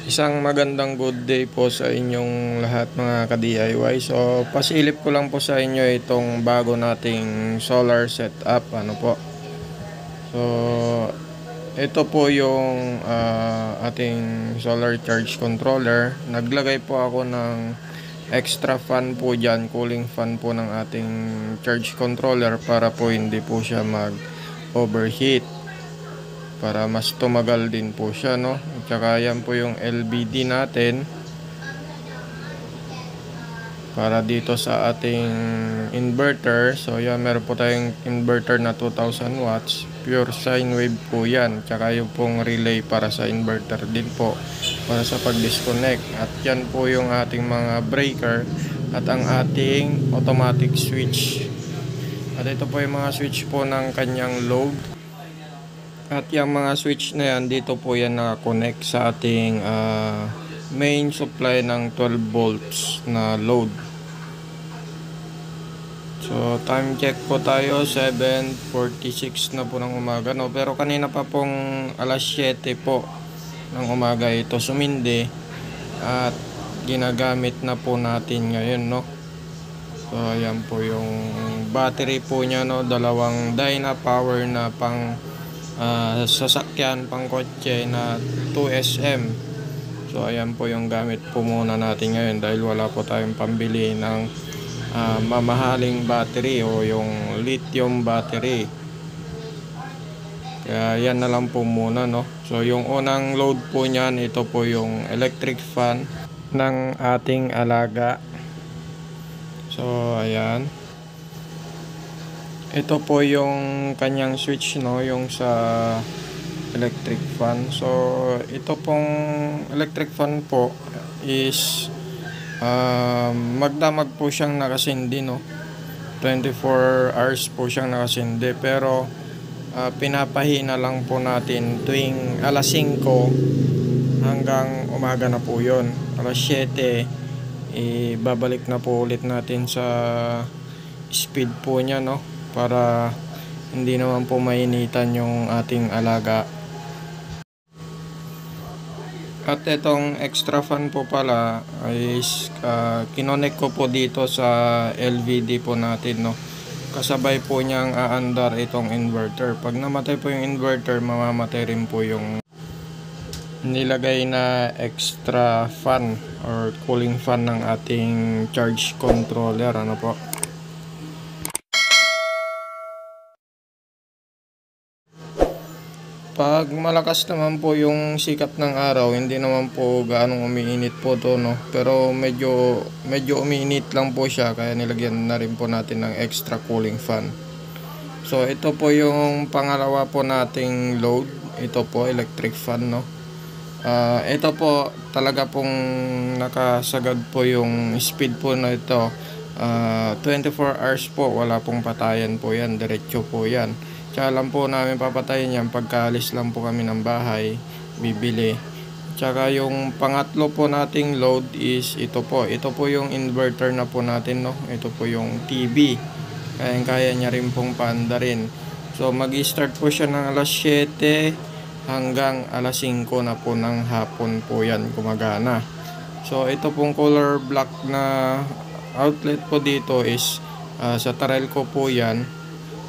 Isang magandang good day po sa inyong lahat mga ka-DIY. So, pasilip ko lang po sa inyo itong bago nating solar setup. Ano po? So, ito po yung ating solar charge controller. Naglagay po ako ng extra fan po dyan, cooling fan po ng ating charge controller para po hindi po siya mag-overheat. Para mas tumagal din po siya, no? At saka yan po yung LBD natin para dito sa ating inverter. So yan, meron po tayong inverter na 2000 watts, pure sine wave po yan. At saka yung pong relay para sa inverter din po para sa pag-disconnect. At yan po yung ating mga breaker at ang ating automatic switch. At ito po yung mga switch po ng kanyang load. At yung mga switch na yan, dito po yan na-connect sa ating main supply ng 12 volts na load. So, time check po tayo, 7:46 na po ng umaga, no? Pero kanina pa pong alas 7 po ng umaga ito sumindi at ginagamit na po natin ngayon, no? So, ayan po yung battery po niya, no? Dalawang Dynapower na pang sasakyan, pang kotse na 2SM. So ayan po yung gamit po muna natin ngayon dahil wala po tayong pambili ng mamahaling battery o yung lithium battery. Kaya yan na lang po muna, no? So yung unang load po niyan, ito po yung electric fan ng ating alaga. So ayan, ito po yung kanyang switch, no, yung sa electric fan. So ito pong electric fan po is magdamag po siyang nakasindi, no, 24 hours po siyang nakasindi, pero pinapahina lang po natin tuwing alas 5 hanggang umaga na po yon. Alas 7 ibabalik na po ulit natin sa speed po niya, no, para hindi naman po mainitan yung ating alaga. At itong extra fan po pala is kinonek ko po dito sa LVD po natin, no. Kasabay po niyang aandar itong inverter. Pag namatay po yung inverter, mamamatay rin po yung nilagay na extra fan or cooling fan ng ating charge controller. Ano po? Pag malakas naman po yung sikat ng araw, hindi naman po gaanong umiinit po to, no. Pero medyo umiinit lang po siya, kaya nilagyan na rin po natin ng extra cooling fan. So ito po yung pangalawa po nating load. Ito po electric fan, no. Ito po talaga pong nakasagad po yung speed po na ito. 24 hours po, wala pong patayan po yan, diretso po yan. Tsaka lang po namin papatayin yan pagkaalis lang po kami ng bahay, bibili. Tsaka yung pangatlo po nating load is ito po. Ito po yung inverter na po natin, no. Ito po yung TV. Kaya niya rin pong paandarin. So mag-start po siya ng alas 7 hanggang alas 5 na po ng hapon po yan gumagana. So ito pong color black na outlet po dito is sa Tarelco po yan.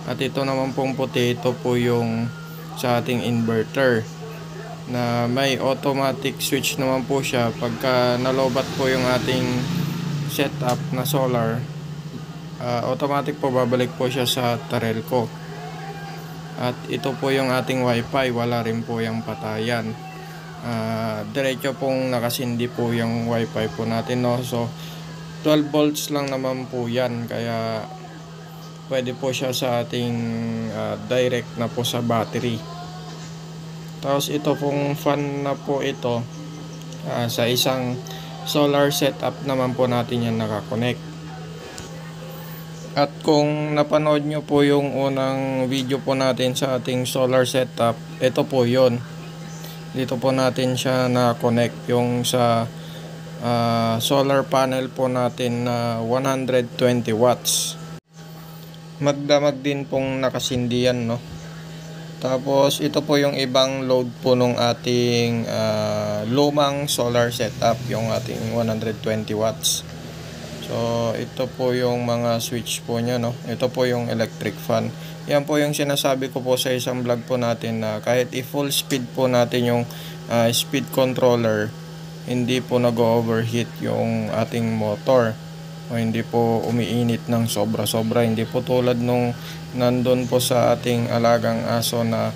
At ito naman pong puti, ito po yung sa ating inverter na may automatic switch naman po siya. Pagka nalobat po yung ating setup na solar, automatic po babalik po siya sa Tarelco. At ito po yung ating wifi, wala rin po yung patayan. Diretso pong nakasindi po yung wifi po natin, no. So 12 volts lang naman po yan, kaya pwede po siya sa ating direct na po sa battery. Tapos ito pong fan na po ito, sa isang solar setup naman po natin yan nakakonect. At kung napanood nyo po yung unang video po natin sa ating solar setup, ito po yon. Dito po natin siya na-connect yung sa solar panel po natin na 120 watts. Magdamag din pong nakasindi yan, no. Tapos ito po yung ibang load po nung ating lumang solar setup, yung ating 120 watts. So ito po yung mga switch po nya, no. Ito po yung electric fan. Yan po yung sinasabi ko po sa isang vlog po natin na kahit i-full speed po natin yung speed controller, hindi po nag-overheat yung ating motor o hindi po umiinit ng sobra-sobra. Hindi po tulad nung nandun po sa ating alagang aso na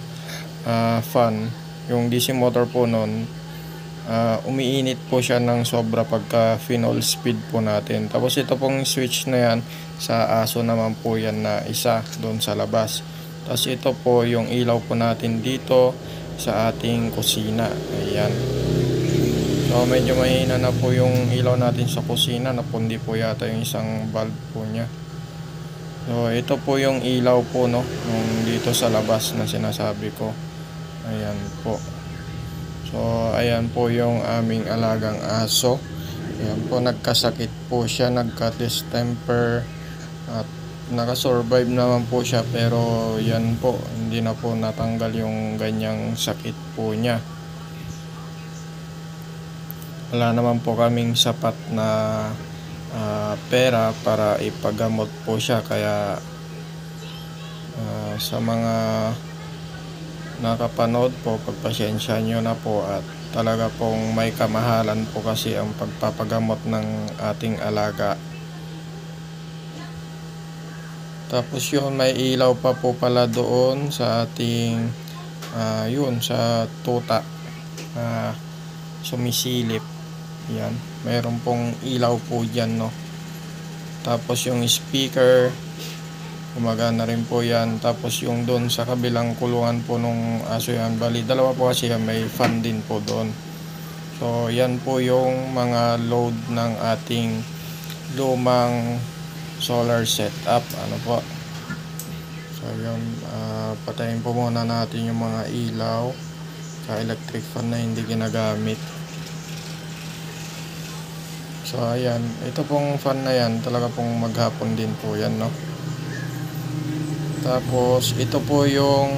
fan, yung DC motor po nun, umiinit po siya ng sobra pagka final speed po natin. Tapos ito pong switch na yan, sa aso naman po yan na isa doon sa labas. Tapos ito po yung ilaw po natin dito sa ating kusina. Ayan. So medyo mahina na po yung ilaw natin sa kusina, napundi po yata yung isang bulb po nya. So ito po yung ilaw po, no, yung dito sa labas na sinasabi ko. Ayan po. So ayan po yung aming alagang aso. Ayan po, nagkasakit po siya, nagka-distemper at nakasurvive naman po siya, pero yan po, hindi na po natanggal yung ganyang sakit po niya. Wala naman po kaming sapat na pera para ipagamot po siya, kaya sa mga nakapanood po, pagpasensya nyo na po, at talaga pong may kamahalan po kasi ang pagpapagamot ng ating alaga. Tapos yun, may ilaw pa po pala doon sa ating yun, sa tuta sumisilip. Yan, mayroon pong ilaw po dyan, no. Tapos yung speaker, gumagana rin po yan. Tapos yung doon sa kabilang kulungan po nung aso yan, bali dalawa po kasi yan, may fan din po doon. So yan po yung mga load ng ating lumang solar setup. Ano po, so yun, patayin po muna natin yung mga ilaw sa electric fan na hindi ginagamit. So ayan, ito pong fan na yan, talaga pong maghapon din po yan, no. Tapos ito po yung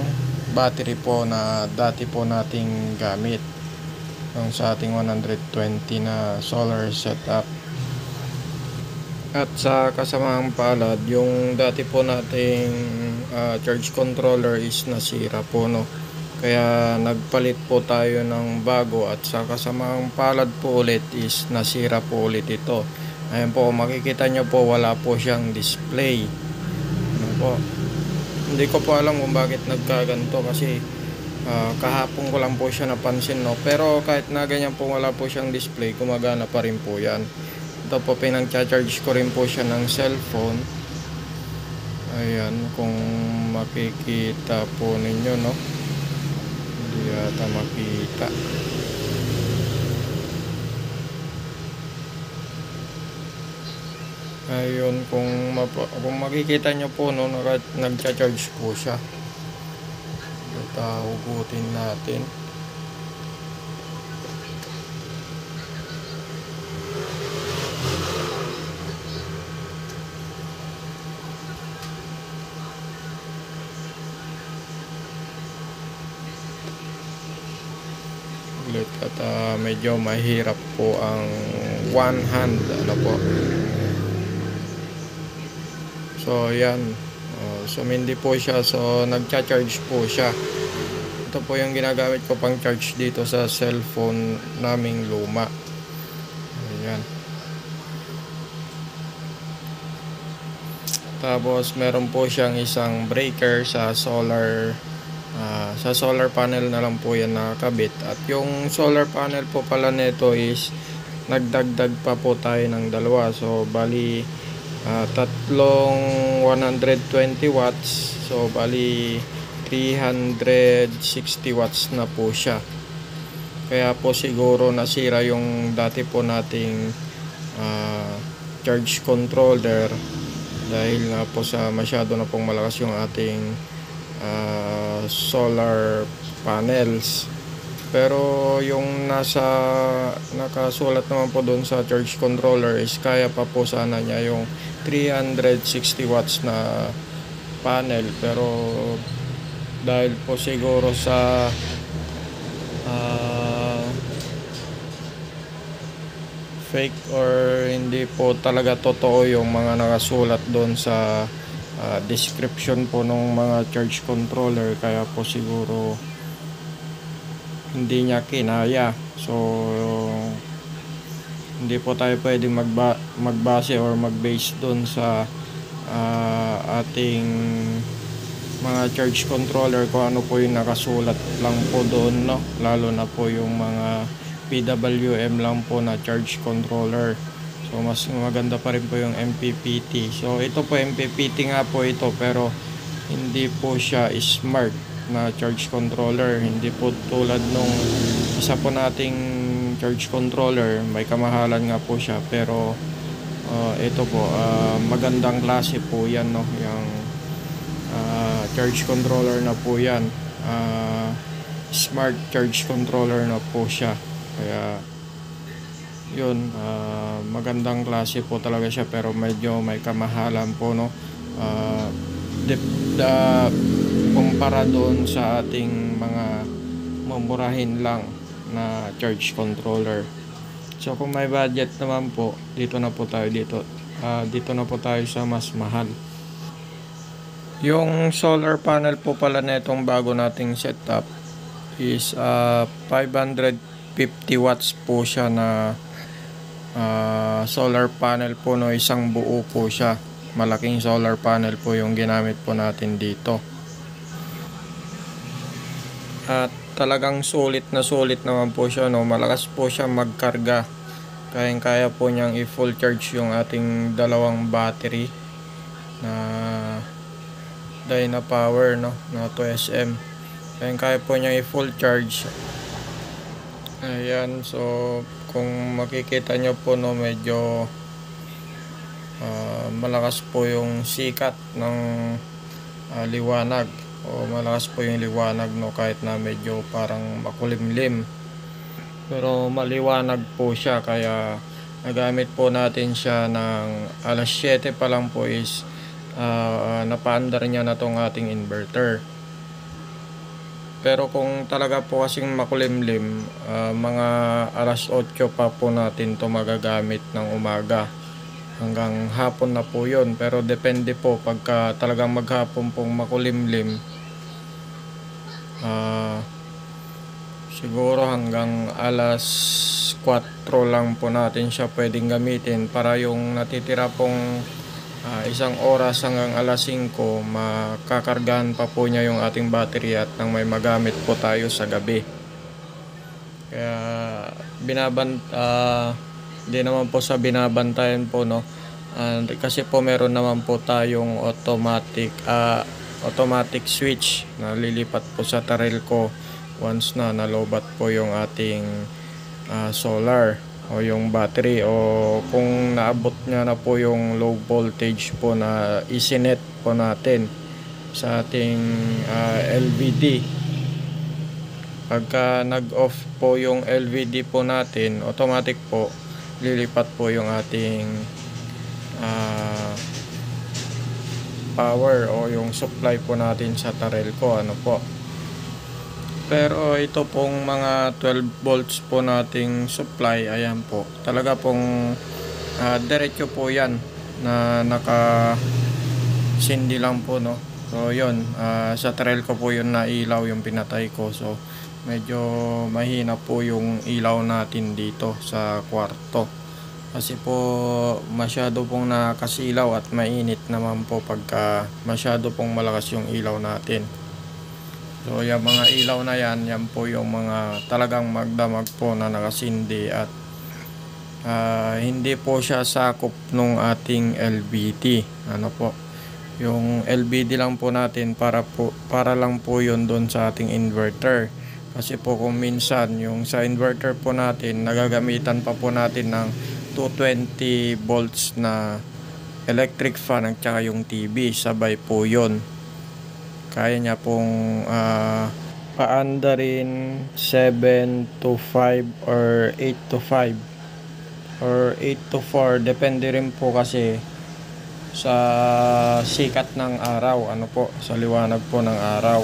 battery po na dati po nating gamit yung sa ating 120 na solar setup. At sa kasamang palad, yung dati po nating charge controller is nasira po, no. Kaya nagpalit po tayo ng bago, at sa kasamang palad po ulit is nasira po ulit ito. Ayan po, makikita nyo po, wala po siyang display. Ano po, hindi ko po alam kung bakit nagkaganto, kasi kahapon ko lang po siya napansin, no. Pero kahit na ganyan po wala po siyang display, gumagana pa rin po yan. Ito po, pinang-charge ko rin po siya ng cellphone. Ayan, kung makikita po ninyo, no. Hindi yata makita. Ayun, kung makikita nyo po, no, nag-charge po siya. Ito, hugutin natin. At medyo mahirap po ang one hand, ano po. So yan, sumindi po siya, so nagcha-charge po siya. Ito po yung ginagamit ko pang charge dito sa cellphone naming luma. Ayan. Tapos meron po siyang isang breaker sa solar panel na lang po yan nakakabit. At yung solar panel po pala nito is nagdagdag pa po tayo ng dalawa. So bali tatlong 120 watts. So bali 360 watts na po siya. Kaya po siguro nasira yung dati po nating charge controller, dahil nga po sa masyado na pong malakas yung ating solar panels. Pero yung nakasulat naman po doon sa charge controller is kaya pa po sana niya yung 360 watts na panel. Pero dahil po siguro sa ah, fake or hindi po talaga totoo yung mga nakasulat doon sa description po ng mga charge controller, kaya po siguro hindi niya kinaya. So hindi po tayo pwedeng magbase or magbase doon sa ating mga charge controller kung ano po yung nakasulat lang po doon, no? Lalo na po yung mga PWM lang po na charge controller. So mas maganda pa rin po yung MPPT. So ito po MPPT nga po ito, pero hindi po siya smart na charge controller. Hindi po tulad nung isa po nating charge controller, may kamahalan nga po siya, pero ito po magandang klase po yan, no? Yung charge controller na po yan, smart charge controller na po siya. Kaya yun, magandang klase po talaga siya, pero medyo may kamahalan po, no? Kumpara doon sa ating mga mumurahin lang na charge controller. So kung may budget naman po, dito na po tayo sa mas mahal. Yung solar panel po pala na itong bago nating setup is 550 watts po siya na solar panel po, no? Isang buo po siya. Malaking solar panel po yung ginamit po natin dito. At talagang sulit naman po siya, no? Malakas po siya magkarga. Kaya po niyang i-full charge yung ating dalawang battery na Dynapower, no? Na 2SM. Kaya po niyang i-full charge. Ayan, so kung makikita nyo po, no, medyo malakas po yung sikat ng liwanag, o malakas po yung liwanag, no, kahit na medyo parang makulimlim, pero maliwanag po siya. Kaya nagamit po natin siya ng alas 7 pa lang po is napaandar niya na tong ating inverter. Pero kung talaga po kasing makulimlim, mga alas 8 pa po natin to magagamit ng umaga. Hanggang hapon na po yun. Pero depende po, pagka talagang maghapon pong makulimlim, siguro hanggang alas 4 lang po natin siya pwedeng gamitin, para yung natitira pong isang oras hanggang alas 5, makakargahan pa po niya yung ating battery at nang may magamit po tayo sa gabi. Kaya hindi naman po sa binabantayan po, no? Kasi po meron naman po tayong automatic switch na lilipat po sa Tarelco once na nalobat po yung ating solar o yung battery, o kung naabot niya na po yung low voltage po na isinet po natin sa ating LVD. Pagka nag-off po yung LVD po natin, automatic po lilipat po yung ating power o yung supply po natin sa Tarelco, ano po. Pero ito pong mga 12 volts po nating supply, ayan po, talaga pong diretso po yan na naka sindi lang po, no? So yun, sa Tarelco po yun na ilaw yung pinatay ko. So medyo mahina po yung ilaw natin dito sa kwarto, kasi po masyado pong nakasilaw at mainit naman po pagka masyado pong malakas yung ilaw natin. So yung mga ilaw na yan po yung mga talagang magdamag po na nakasindi, at hindi po siya sakop nung ating LVD, ano po. Yung LVD lang po natin para lang po yun doon sa ating inverter. Kasi po kung minsan yung sa inverter po natin, nagagamitan pa po natin ng 220 volts na electric fan at saka yung TV, sabay po yun. Kaya niya pong paandarin 7 to 5 or 8 to 5 or 8 to 4, depende rin po kasi sa sikat ng araw, ano po, sa liwanag po ng araw.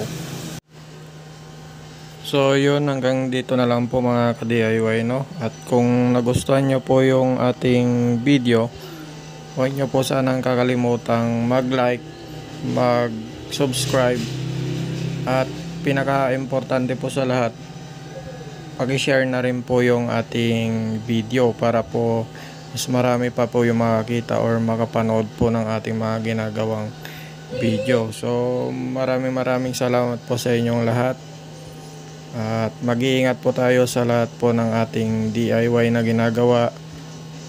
So yun, hanggang dito na lang po mga ka-DIY, no? At kung nagustuhan nyo po yung ating video, huwag nyo po sanang kakalimutang mag-like, mag-subscribe, at pinaka-importante po sa lahat, pag-share na rin po yung ating video para po mas marami pa po yung makakita or makapanood po ng ating mga ginagawang video. So maraming salamat po sa inyong lahat. At mag-iingat po tayo sa lahat po ng ating DIY na ginagawa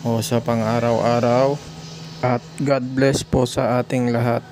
o sa pang-araw-araw. At God bless po sa ating lahat.